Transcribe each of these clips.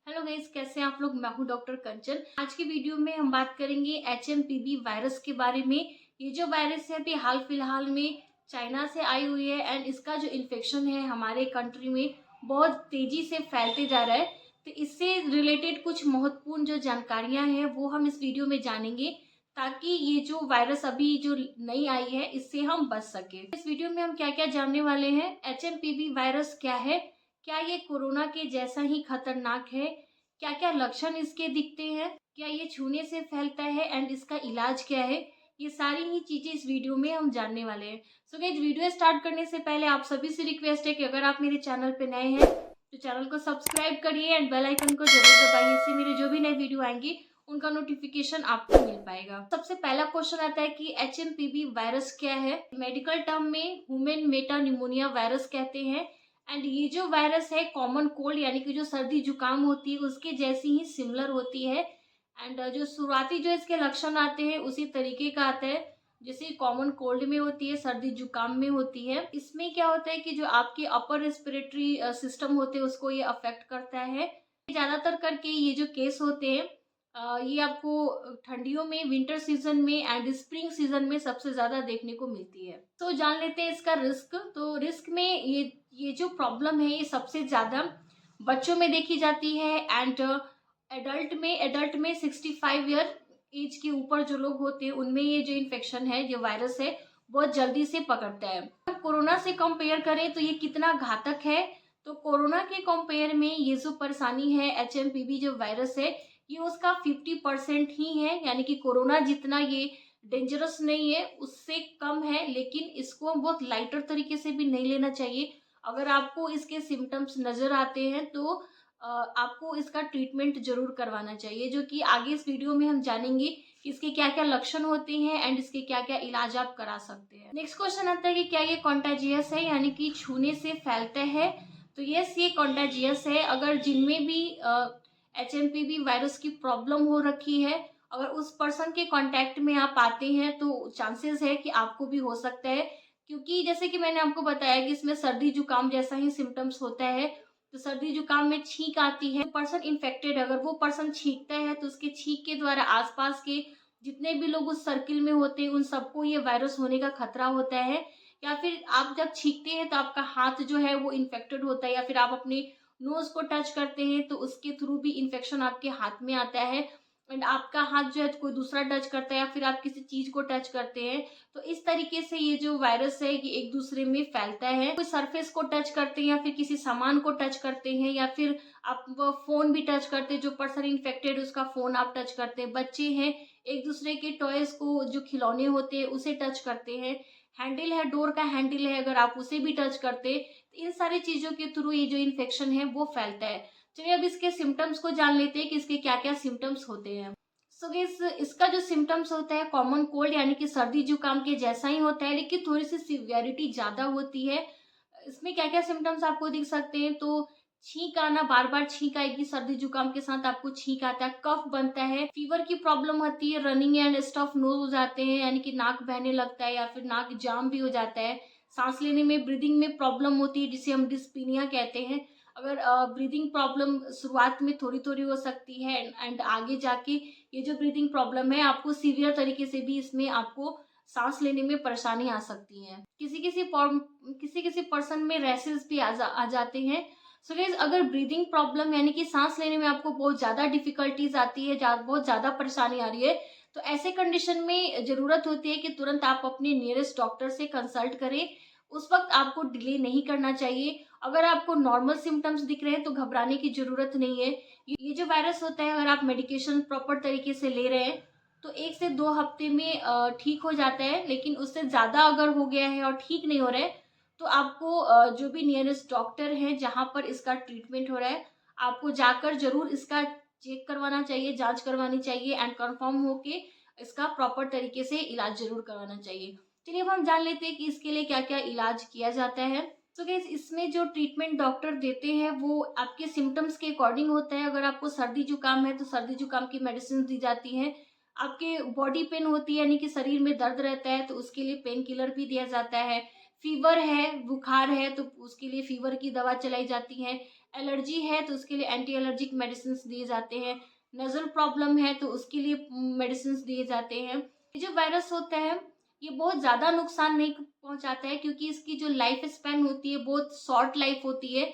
Hello guys, कैसे हैं आप लोग। मैं हूं डॉक्टर कंचन। आज की वीडियो में हम बात करेंगे एचएमपीवी वायरस के बारे में। ये जो वायरस है अभी हाल फिलहाल में चाइना से आई हुई है एंड इसका जो इन्फेक्शन है हमारे कंट्री में बहुत तेजी से फैलते जा रहा है। तो इससे रिलेटेड कुछ महत्वपूर्ण जो जानकारियां हैं वो हम इस वीडियो में जानेंगे, ताकि ये जो वायरस अभी जो नई आई है इससे हम बच सके। इस वीडियो में हम क्या क्या जानने वाले हैं। एचएमपीवी वायरस क्या है, क्या ये कोरोना के जैसा ही खतरनाक है, क्या क्या लक्षण इसके दिखते हैं, क्या ये छूने से फैलता है एंड इसका इलाज क्या है, ये सारी ही चीजें इस वीडियो में हम जानने वाले हैं। सो गाइस, वीडियो स्टार्ट करने से पहले आप सभी से रिक्वेस्ट है कि अगर आप मेरे चैनल पे नए हैं तो चैनल को सब्सक्राइब करिए एंड बेल आइकन को जरूर दबाइए। इससे मेरे जो भी नए वीडियो आएंगे उनका नोटिफिकेशन आपको मिल पाएगा। सबसे पहला क्वेश्चन आता है कि एचएमपीवी वायरस क्या है। मेडिकल टर्म में ह्यूमन मेटा निमोनिया वायरस कहते हैं एंड ये जो वायरस है कॉमन कोल्ड यानी कि जो सर्दी जुकाम होती है उसके जैसी ही सिमिलर होती है। एंड जो शुरुआती जो इसके लक्षण आते हैं उसी तरीके का आता है जैसे कॉमन कोल्ड में होती है, सर्दी जुकाम में होती है। इसमें क्या होता है कि जो आपके अपर रेस्पिरेटरी सिस्टम होते हैं उसको ये अफेक्ट करता है। ज्यादातर करके ये जो केस होते हैं ये आपको ठंडियों में, विंटर सीजन में एंड स्प्रिंग सीजन में सबसे ज्यादा देखने को मिलती है। तो जान लेते हैं इसका रिस्क। तो रिस्क में ये जो प्रॉब्लम है ये सबसे ज्यादा बच्चों में देखी जाती है एंड एडल्ट में 65 ईयर एज के ऊपर जो लोग होते हैं उनमें ये जो इन्फेक्शन है, जो वायरस है, बहुत जल्दी से पकड़ता है। कोरोना से कंपेयर करें तो ये कितना घातक है, तो कोरोना के कंपेयर में ये जो परेशानी है एचएमपीवी जो वायरस है ये उसका 50% ही है, यानी कि कोरोना जितना ये डेंजरस नहीं है उससे कम है। लेकिन इसको हम बहुत लाइटर तरीके से भी नहीं लेना चाहिए। अगर आपको इसके सिम्टम्स नजर आते हैं तो आपको इसका ट्रीटमेंट जरूर करवाना चाहिए, जो कि आगे इस वीडियो में हम जानेंगे कि इसके क्या क्या लक्षण होते हैं एंड इसके क्या क्या इलाज आप करा सकते हैं। नेक्स्ट क्वेश्चन आता है कि क्या ये कॉन्टेजियस है, यानी कि छूने से फैलता है। तो यस, ये कॉन्टेजियस है। अगर जिनमें भी एचएमपीवी वायरस की प्रॉब्लम हो रखी है, अगर उस पर्सन के कांटेक्ट में आप आते हैं तो चांसेस है कि आपको भी हो सकता है। क्योंकि जैसे कि मैंने आपको बताया कि इसमें सर्दी जुकाम जैसा ही सिम्टम्स होता है। तो सर्दी जुकाम में छींक आती है, पर्सन इन्फेक्टेड अगर वो पर्सन छींकता है तो उसके छींक के द्वारा आसपास के जितने भी लोग उस सर्किल में होते हैं उन सबको ये वायरस होने का खतरा होता है। या फिर आप जब छींकते हैं तो आपका हाथ जो है वो इन्फेक्टेड होता है, या फिर आप अपने नोज को टच करते हैं तो उसके थ्रू भी इन्फेक्शन आपके हाथ में आता है। एंड आपका हाथ जो है कोई दूसरा टच करता है या फिर आप किसी चीज को टच करते हैं तो इस तरीके से ये जो वायरस है ये एक दूसरे में फैलता है। कोई सरफेस को टच करते हैं या फिर किसी सामान को टच करते हैं, या फिर आप वो फोन भी टच करते हैं, जो पर्सन इन्फेक्टेड उसका फोन आप टच करते हैं। बच्चे हैं, एक दूसरे के टॉयज को, जो खिलौने होते हैं उसे टच करते हैं। हैंडल है, डोर का हैंडल है, अगर आप उसे भी टच करते तो इन सारी चीजों के थ्रू ये जो इन्फेक्शन है वो फैलता है। चलिए अब इसके सिम्टम्स को जान लेते हैं कि इसके क्या क्या सिम्टम्स होते हैं। सो गाइस, इसका जो सिम्टम्स होता है कॉमन कोल्ड यानी कि सर्दी जुकाम के जैसा ही होता है, लेकिन थोड़ी सी सिवियरिटी ज्यादा होती है। इसमें क्या क्या सिम्टम्स आपको दिख सकते हैं, तो छींक आना, बार बार छींक आएगी, सर्दी जुकाम के साथ आपको छींक आता है, कफ बनता है, फीवर की प्रॉब्लम होती है, रनिंग एंड स्टफ नोज हो जाते हैं, यानी कि नाक बहने लगता है या फिर नाक जाम भी हो जाता है। सांस लेने में, ब्रीदिंग में प्रॉब्लम होती है जिसे हम डिस्पीनिया कहते हैं। अगर ब्रीदिंग प्रॉब्लम शुरुआत में थोड़ी थोड़ी हो सकती है एंड आगे जाके ये जो ब्रीदिंग प्रॉब्लम है आपको सीवियर तरीके से भी इसमें आपको सांस लेने में परेशानी आ सकती है। किसी किसी पर्सन में रैसेस भी आ जाते हैं। सो गाइस, अगर ब्रीदिंग प्रॉब्लम यानी कि सांस लेने में आपको बहुत ज्यादा डिफिकल्टीज आती है, बहुत ज्यादा परेशानी आ रही है, तो ऐसे कंडीशन में जरूरत होती है कि तुरंत आप अपने नियरेस्ट डॉक्टर से कंसल्ट करें। उस वक्त आपको डिले नहीं करना चाहिए। अगर आपको नॉर्मल सिम्टम्स दिख रहे हैं तो घबराने की जरूरत नहीं है। ये जो वायरस होता है, अगर आप मेडिकेशन प्रॉपर तरीके से ले रहे हैं तो 1 से 2 हफ्ते में ठीक हो जाता है। लेकिन उससे ज्यादा अगर हो गया है और ठीक नहीं हो रहा है तो आपको जो भी नियरेस्ट डॉक्टर है जहां पर इसका ट्रीटमेंट हो रहा है, आपको जाकर जरूर इसका चेक करवाना चाहिए, जांच करवानी चाहिए एंड कंफर्म होके इसका प्रॉपर तरीके से इलाज जरूर करवाना चाहिए। चलिए अब हम जान लेते हैं कि इसके लिए क्या क्या इलाज किया जाता है। तो गाइस, इसमें जो ट्रीटमेंट डॉक्टर देते हैं वो आपके सिम्टम्स के अकॉर्डिंग होता है। अगर आपको सर्दी जुकाम है तो सर्दी जुकाम की मेडिसिन दी जाती है। आपके बॉडी पेन होती है यानी कि शरीर में दर्द रहता है तो उसके लिए पेन किलर भी दिया जाता है। फीवर है, बुखार है तो उसके लिए फीवर की दवा चलाई जाती है। एलर्जी है तो उसके लिए एंटी एलर्जिक मेडिसिन दिए जाते हैं, नज़ल प्रॉब्लम है तो उसके लिए मेडिसिन दिए जाते हैं। ये जो वायरस होता है ये बहुत ज़्यादा नुकसान नहीं पहुंचाता है, क्योंकि इसकी जो लाइफ स्पैन होती है बहुत शॉर्ट लाइफ होती है।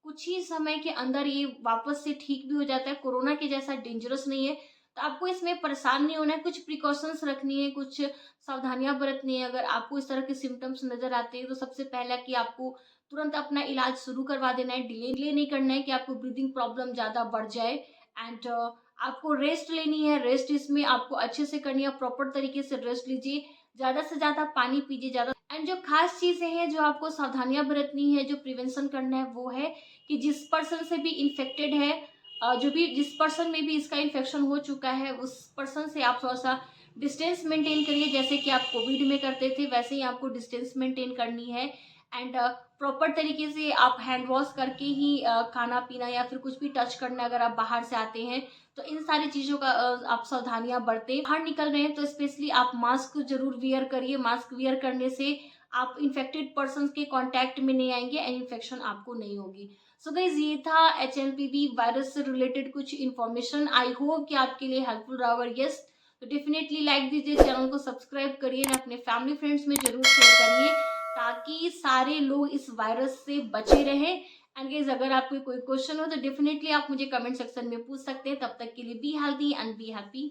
कुछ ही समय के अंदर ये वापस से ठीक भी हो जाता है, कोरोना के जैसा डेंजरस नहीं है। तो आपको इसमें परेशान नहीं होना है, कुछ प्रिकॉशंस रखनी है, कुछ सावधानियां बरतनी है। अगर आपको इस तरह के सिम्टम्स नजर आते हैं तो सबसे पहला कि आपको तुरंत अपना इलाज शुरू करवा देना है, डिले नहीं करना है कि आपको ब्रीदिंग प्रॉब्लम ज़्यादा बढ़ जाए। एंड आपको रेस्ट लेनी है, रेस्ट इसमें आपको अच्छे से करनी है, प्रॉपर तरीके से रेस्ट लीजिए, ज़्यादा से ज़्यादा पानी पीजिए ज़्यादा। एंड जो खास चीज़ें हैं जो आपको सावधानियां बरतनी है, जो प्रिवेंशन करना है, वो है कि जिस पर्सन से भी इन्फेक्टेड है, जिस पर्सन में भी इसका इन्फेक्शन हो चुका है उस पर्सन से आप थोड़ा सा डिस्टेंस मेंटेन करिए। जैसे कि आप कोविड में करते थे वैसे ही आपको डिस्टेंस मेंटेन करनी है। एंड प्रॉपर तरीके से आप हैंड वॉश करके ही खाना पीना या फिर कुछ भी टच करना अगर आप बाहर से आते हैं तो इन सारी चीज़ों का आप सावधानियां बरतें। बाहर निकल रहे हैं तो स्पेशली आप मास्क जरूर वियर करिए। मास्क वियर करने से आप इन्फेक्टेड पर्सन के कांटेक्ट में नहीं आएंगे एंड इन्फेक्शन आपको नहीं होगी। सो गाइस ये था एचएमपीवी वायरस से रिलेटेड कुछ इन्फॉर्मेशन। आई होप कि आपके लिए हेल्पफुल रहा होगा। यस तो डेफिनेटली लाइक दीजिए, चैनल को सब्सक्राइब करिए और अपने फैमिली फ्रेंड्स में जरूर शेयर करिए ताकि सारे लोग इस वायरस से बचे रहें। एंड गाइस अगर आपको कोई क्वेश्चन हो तो डेफिनेटली आप मुझे कमेंट सेक्शन में पूछ सकते हैं। तब तक के लिए be healthy and be happy.